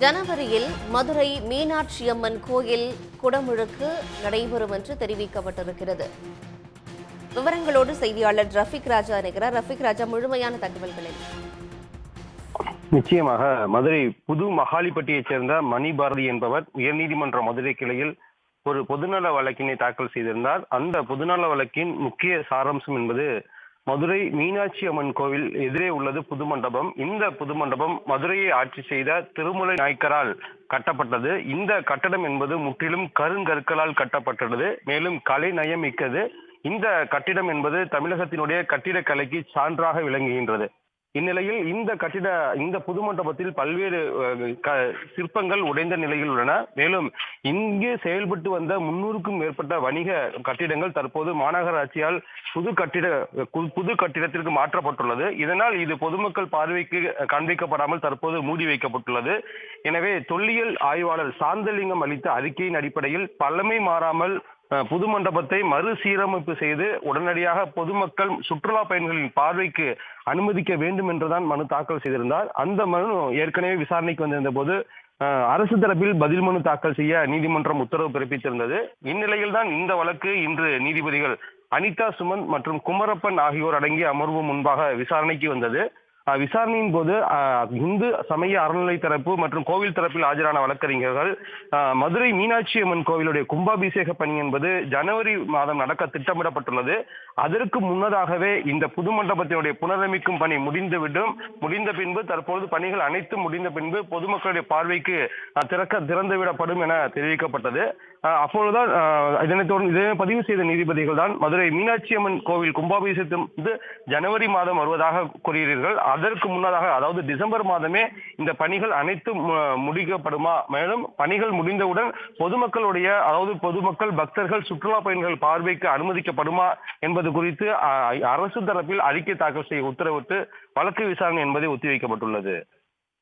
ஜனவரியில் மதுரை மீனாட்சி அம்மன் கோயில் குடமுழுக்கு நடைபெறும் என்று தெரிவிக்கப்பட்டிருக்கிறது. விவரங்களோடு செய்தியாளர் ரஃபீக் ராஜா இருக்கிறார். ரஃபீக் ராஜா, முழுமையான தகவல்களை. நிச்சயமாக மதுரை புது மகாலிப்பட்டியைச் சேர்ந்த மணி பாரதி என்பவர் உயர்நீதிமன்ற மதுரை கிளையில் ஒரு பொதுநல வழக்கினை தாக்கல் செய்திருந்தார். அந்த பொதுநல வழக்கின் முக்கிய சாராம்சம் என்பது மதுரை மீனாட்சி அம்மன் கோவில் எதிரே உள்ளது புது மண்டபம். இந்த புது மண்டபம் மதுரையை ஆட்சி செய்த திருமலை நாயக்கரால் கட்டப்பட்டது. இந்த கட்டடம் என்பது முற்றிலும் கருங்கற்களால் கட்டப்பட்டது. மேலும் கலை நயம் மிக்கது. இந்த கட்டிடம் என்பது தமிழகத்தினுடைய கட்டிடக்கலைக்கு சான்றாக விளங்குகின்றது. இந்நிலையில் இந்த புது மண்டபத்தில் பல்வேறு சிற்பங்கள் உடைந்த நிலையில் உள்ளன. மேலும் இங்கு செயல்பட்டு வந்த 300க்கும் மேற்பட்ட வணிக கட்டிடங்கள் தற்போது மாநகராட்சியால் புது கட்டிடத்திற்கு மாற்றப்பட்டுள்ளது. இதனால் இது பொதுமக்கள் பார்வைக்கு காண்பிக்கப்படாமல் தற்போது மூடி வைக்கப்பட்டுள்ளது. எனவே தொல்லியல் ஆய்வாளர் சாந்தலிங்கம் அளித்த அறிக்கையின் அடிப்படையில் பழமை மாறாமல் புது மண்டபத்தை மறுசீரமைப்பு செய்து உடனடியாக பொதுமக்கள் சுற்றுலா பயணிகளின் பார்வைக்கு அனுமதிக்க வேண்டும் என்றுதான் மனு தாக்கல் செய்திருந்தார். அந்த மனு ஏற்கனவே விசாரணைக்கு வந்திருந்த போது அரசு தரப்பில் பதில் மனு தாக்கல் செய்ய நீதிமன்றம் உத்தரவு பிறப்பித்திருந்தது. இந்நிலையில் தான் இந்த வழக்கு இன்று நீதிபதிகள் அனிதா சுமந்த் மற்றும் குமரப்பன் ஆகியோர் அடங்கிய அமர்வு முன்பாக விசாரணைக்கு வந்தது. விசாரணையின் போது இந்து சமய அறநிலை தரப்பு மற்றும் கோவில் தரப்பில் ஆஜரான வழக்கறிஞர்கள் மதுரை மீனாட்சி அம்மன் கோவிலுடைய கும்பாபிஷேக பணி என்பது ஜனவரி மாதம் நடக்க திட்டமிடப்பட்டுள்ளது. அதற்கு முன்னதாகவே இந்த புது மண்டபத்தினுடைய புனரமைக்கும் பணி முடிந்த பின்பு தற்போது பணிகள் அனைத்தும் முடிந்த பின்பு பொதுமக்களுடைய பார்வைக்கு திறந்துவிடப்படும் என தெரிவிக்கப்பட்டது. அப்பொழுதுதான் இதனை பதிவு செய்த நீதிபதிகள் தான் மதுரை மீனாட்சி அம்மன் கோவில் கும்பாபிஷேகம் ஜனவரி மாதம் வருவதாக கூறுகிறீர்கள். அதற்கு முன்னதாக, அதாவது டிசம்பர் மாதமே இந்த பணிகள் அனைத்தும் முடிக்கப்படுமா? மேலும் பணிகள் முடிந்தவுடன் பொதுமக்கள் பக்தர்கள் சுற்றுலா பயணிகள் பார்வைக்கு அனுமதிக்கப்படுமா என்பது குறித்து அரசு தரப்பில் அறிக்கை தாக்கல் செய்ய உத்தரவிட்டு வழக்கு விசாரணை என்பதை ஒத்திவைக்கப்பட்டுள்ளது.